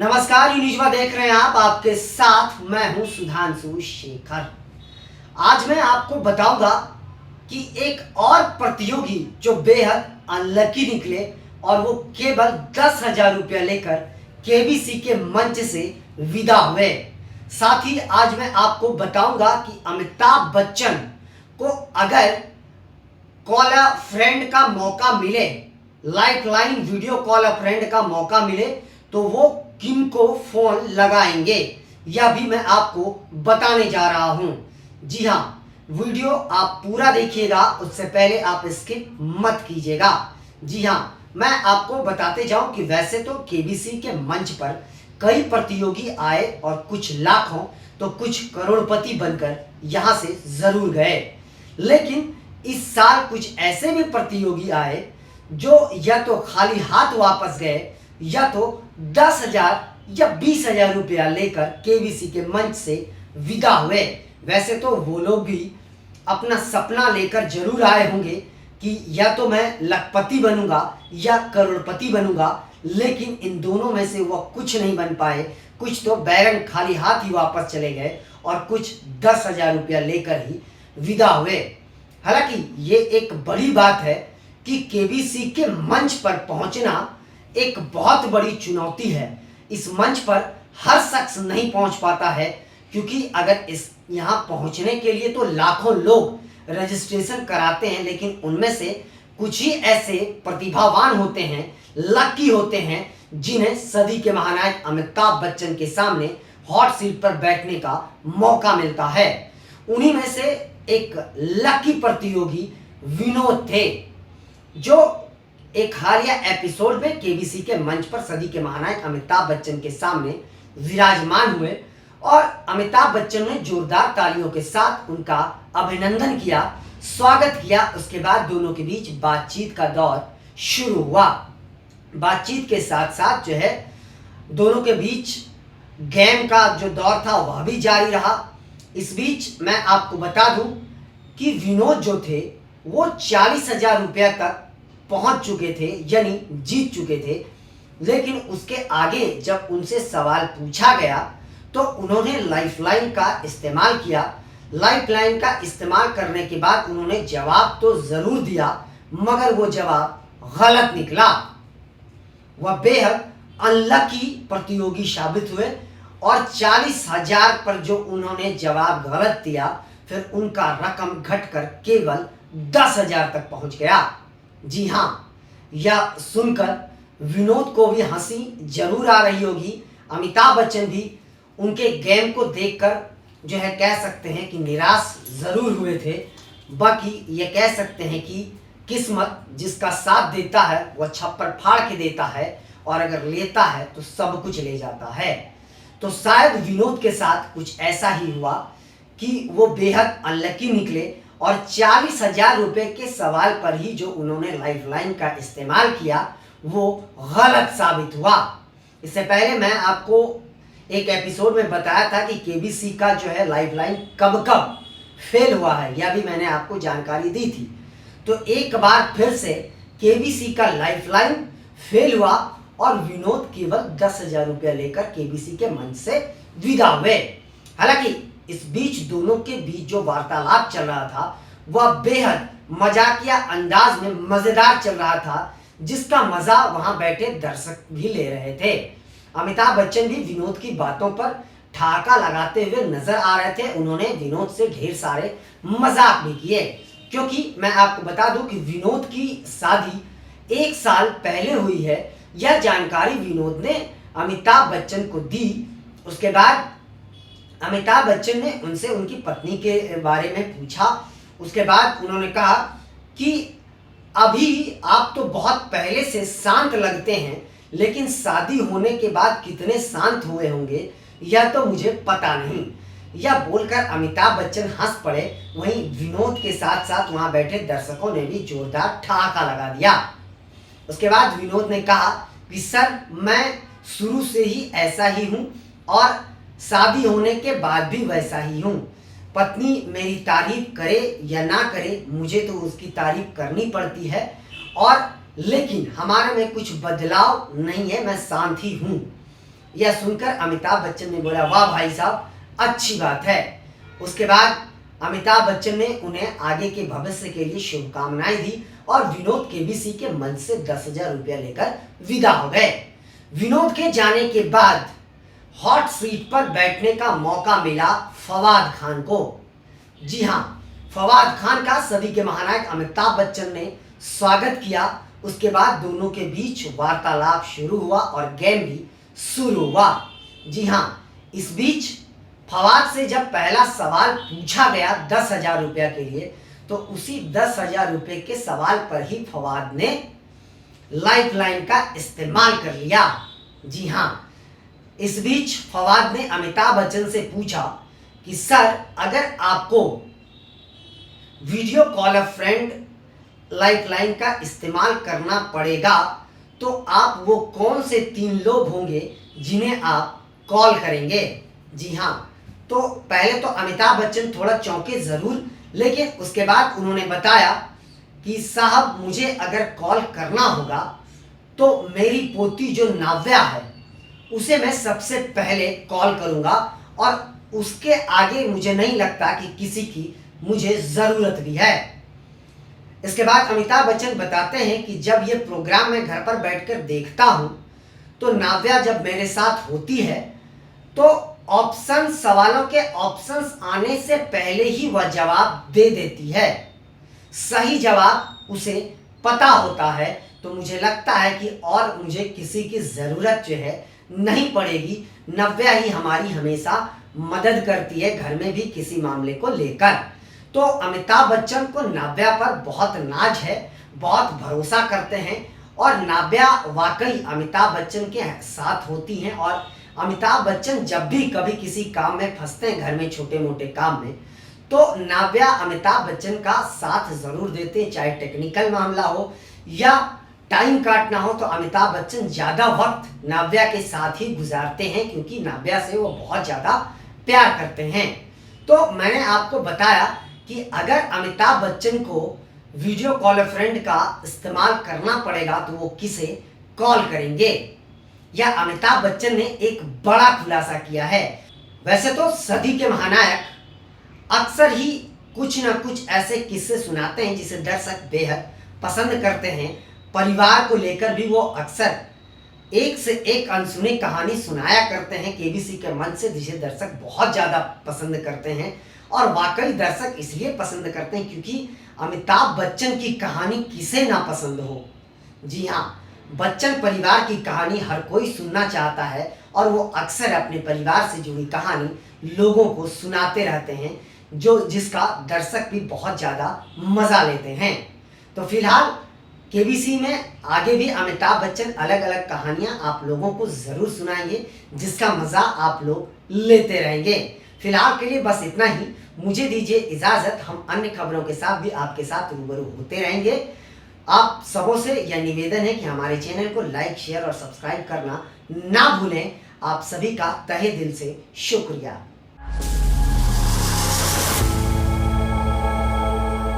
नमस्कार, यूनिजवा देख रहे हैं आप। आपके साथ मैं हूं सुधांशु शेखर। आज मैं आपको बताऊंगा कि एक और प्रतियोगी जो बेहद अनलकी निकले और वो केवल 10,000 रुपया लेकर केबीसी के मंच से विदा हुए। साथ ही आज मैं आपको बताऊंगा कि अमिताभ बच्चन को अगर कॉल अ फ्रेंड का मौका मिले, लाइफलाइन वीडियो कॉल अ फ्रेंड का मौका मिले, तो वो किन को फोन लगाएंगे, यह भी मैं आपको बताने जा रहा हूं। जी हाँ, वीडियो आप पूरा देखिएगा, उससे पहले आप स्किप मत कीजिएगा। जी हाँ, मैं आपको बताते जाऊं कि वैसे तो केबीसी के मंच पर कई प्रतियोगी आए और कुछ लाखों तो कुछ करोड़पति बनकर यहां से जरूर गए, लेकिन इस साल कुछ ऐसे भी प्रतियोगी आए जो या तो खाली हाथ वापस गए या तो 10,000 या 20,000 रुपया लेकर केबीसी के मंच से विदा हुए। वैसे तो वो लोग भी अपना सपना लेकर जरूर आए होंगे कि या तो मैं लखपति बनूंगा या करोड़पति बनूंगा, लेकिन इन दोनों में से वो कुछ नहीं बन पाए। कुछ तो बैरंग खाली हाथ ही वापस चले गए और कुछ 10,000 रुपया लेकर ही विदा हुए। हालांकि ये एक बड़ी बात है कि केबीसी के मंच पर पहुंचना एक बहुत बड़ी चुनौती है। इस मंच पर हर शख्स नहीं पहुंच पाता है, क्योंकि अगर इस यहाँ पहुंचने के लिए तो लाखों लोग रजिस्ट्रेशन कराते हैं, लेकिन उनमें से कुछ ही ऐसे प्रतिभावान होते हैं, लकी होते हैं, जिन्हें सदी के महानायक अमिताभ बच्चन के सामने हॉट सीट पर बैठने का मौका मिलता है। उन्हीं में से एक लकी प्रतियोगी विनोद थे, जो एक हालिया एपिसोड में केबीसी के मंच पर सदी के महानायक अमिताभ बच्चन के सामने विराजमान हुए और अमिताभ बच्चन ने जोरदार तालियों के साथ उनका अभिनंदन किया, स्वागत किया। उसके बाद दोनों के बीच बातचीत का दौर शुरू हुआ। बातचीत के साथ साथ जो है दोनों के बीच गेम का जो दौर था वह भी जारी रहा। इस बीच मैं आपको बता दूं कि विनोद जो थे वो 40,000 रुपया तक पहुंच चुके थे, यानी जीत चुके थे। लेकिन उसके आगे जब उनसे सवाल पूछा गया तो उन्होंने लाइफलाइन का इस्तेमाल किया। लाइफलाइन का इस्तेमाल करने के बाद उन्होंने जवाब तो जरूर दिया, मगर वो जवाब गलत निकला। वह बेहद अनलकी प्रतियोगी साबित हुए और 40,000 पर जो उन्होंने जवाब गलत दिया, फिर उनका रकम घटकर केवल 10,000 तक पहुंच गया। जी हाँ, यह सुनकर विनोद को भी हंसी जरूर आ रही होगी। अमिताभ बच्चन भी उनके गेम को देखकर जो है कह सकते हैं कि निराश जरूर हुए थे। बाकी ये कह सकते हैं कि किस्मत जिसका साथ देता है वह छप्पर फाड़ के देता है, और अगर लेता है तो सब कुछ ले जाता है। तो शायद विनोद के साथ कुछ ऐसा ही हुआ कि वो बेहद अनलकी निकले और 40,000 रुपये के सवाल पर ही जो उन्होंने लाइफलाइन का इस्तेमाल किया वो गलत साबित हुआ। इससे पहले मैं आपको एक एपिसोड में बताया था कि केबीसी का जो है लाइफलाइन कब कब फेल हुआ है, यह भी मैंने आपको जानकारी दी थी। तो एक बार फिर से केबीसी का लाइफलाइन फेल हुआ और विनोद केवल 10,000 रुपया लेकर केबीसी के मंच से विदा हुए। हालांकि इस बीच दोनों के बीच जो वार्तालाप चल रहा था वह बेहद मजाकिया अंदाज में मजेदार चल रहा था, जिसका मजा वहां बैठे दर्शक भी ले रहे थे। अमिताभ बच्चन भी विनोद की बातों पर ठहाका लगाते हुए नजर आ रहे थे। उन्होंने विनोद से ढेर सारे मजाक भी किए, क्योंकि मैं आपको बता दूं कि विनोद की शादी 1 साल पहले हुई है। यह जानकारी विनोद ने अमिताभ बच्चन को दी। उसके बाद अमिताभ बच्चन ने उनसे उनकी पत्नी के बारे में पूछा। उसके बाद उन्होंने कहा कि अभी आप तो बहुत पहले से शांत लगते हैं, लेकिन शादी होने के बाद कितने शांत हुए होंगे यह तो मुझे पता नहीं। यह बोलकर अमिताभ बच्चन हंस पड़े। वहीं विनोद के साथ साथ वहां बैठे दर्शकों ने भी जोरदार ठहाका लगा दिया। उसके बाद विनोद ने कहा कि सर, मैं शुरू से ही ऐसा ही हूं और शादी होने के बाद भी वैसा ही हूँ। पत्नी मेरी तारीफ करे या ना करे, मुझे तो उसकी तारीफ करनी पड़ती है, और लेकिन हमारे में कुछ बदलाव नहीं है, मैं शांत ही हूँ। यह सुनकर अमिताभ बच्चन ने बोला, वाह भाई साहब, अच्छी बात है। उसके बाद अमिताभ बच्चन ने उन्हें आगे के भविष्य के लिए शुभकामनाएं दी और विनोद केबीसी के मंच से 10,000 रुपया लेकर विदा हो गए। विनोद के जाने के बाद हॉट सीट पर बैठने का मौका मिला फवाद खान को। जी हाँ, फवाद खान का सदी के महानायक अमिताभ बच्चन ने स्वागत किया। उसके बाद दोनों के बीच वार्तालाप शुरू हुआ और गेम भी शुरू हुआ। जी हाँ, इस बीच फवाद से जब पहला सवाल पूछा गया 10,000 रुपया के लिए, तो उसी 10,000 रुपये के सवाल पर ही फवाद ने लाइफलाइन का इस्तेमाल कर लिया। जी हाँ, इस बीच फवाद ने अमिताभ बच्चन से पूछा कि सर, अगर आपको वीडियो कॉल अ फ्रेंड लाइफलाइन का इस्तेमाल करना पड़ेगा तो आप वो कौन से 3 लोग होंगे जिन्हें आप कॉल करेंगे। जी हाँ, तो पहले तो अमिताभ बच्चन थोड़ा चौंके ज़रूर, लेकिन उसके बाद उन्होंने बताया कि साहब, मुझे अगर कॉल करना होगा तो मेरी पोती जो नाव्या है उसे मैं सबसे पहले कॉल करूंगा और उसके आगे मुझे नहीं लगता कि किसी की मुझे ज़रूरत भी है। इसके बाद अमिताभ बच्चन बताते हैं कि जब ये प्रोग्राम मैं घर पर बैठकर देखता हूँ तो नाव्या जब मेरे साथ होती है तो सवालों के ऑप्शंस आने से पहले ही वह जवाब दे देती है। सही जवाब उसे पता होता है, तो मुझे लगता है कि और मुझे किसी की ज़रूरत जो है नहीं पड़ेगी। नव्या ही हमारी हमेशा मदद करती है घर में भी किसी मामले को लेकर। तो अमिताभ बच्चन को नाव्या पर बहुत नाज है, बहुत भरोसा करते हैं और नाव्या वाकई अमिताभ बच्चन के साथ होती हैं। और अमिताभ बच्चन जब भी कभी किसी काम में फंसते हैं, घर में छोटे मोटे काम में, तो नाव्या अमिताभ बच्चन का साथ ज़रूर देते हैं। चाहे टेक्निकल मामला हो या टाइम काटना हो, तो अमिताभ बच्चन ज़्यादा वक्त नाव्या के साथ ही गुजारते हैं क्योंकि नाव्या से वो बहुत ज़्यादा प्यार करते हैं। तो मैंने आपको बताया कि अगर अमिताभ बच्चन को वीडियो कॉल फ्रेंड का इस्तेमाल करना पड़ेगा तो वो किसे कॉल करेंगे, या अमिताभ बच्चन ने एक बड़ा खुलासा किया है। वैसे तो सदी के महानायक अक्सर ही कुछ न कुछ ऐसे किस्से सुनाते हैं जिसे दर्शक बेहद पसंद करते हैं। परिवार को लेकर भी वो अक्सर एक से एक अनसुनी कहानी सुनाया करते हैं केबीसी के मंच से, जिसे दर्शक बहुत ज़्यादा पसंद करते हैं। और वाकई दर्शक इसलिए पसंद करते हैं क्योंकि अमिताभ बच्चन की कहानी किसे ना पसंद हो। जी हाँ, बच्चन परिवार की कहानी हर कोई सुनना चाहता है और वो अक्सर अपने परिवार से जुड़ी कहानी लोगों को सुनाते रहते हैं, जिसका दर्शक भी बहुत ज़्यादा मज़ा लेते हैं। तो फिलहाल केबीसी में आगे भी अमिताभ बच्चन अलग अलग कहानियां आप लोगों को ज़रूर सुनाएंगे, जिसका मज़ा आप लोग लेते रहेंगे। फिलहाल के लिए बस इतना ही, मुझे दीजिए इजाज़त। हम अन्य खबरों के साथ भी आपके साथ रूबरू होते रहेंगे। आप सबों से यह निवेदन है कि हमारे चैनल को लाइक, शेयर और सब्सक्राइब करना ना भूलें। आप सभी का तहे दिल से शुक्रिया।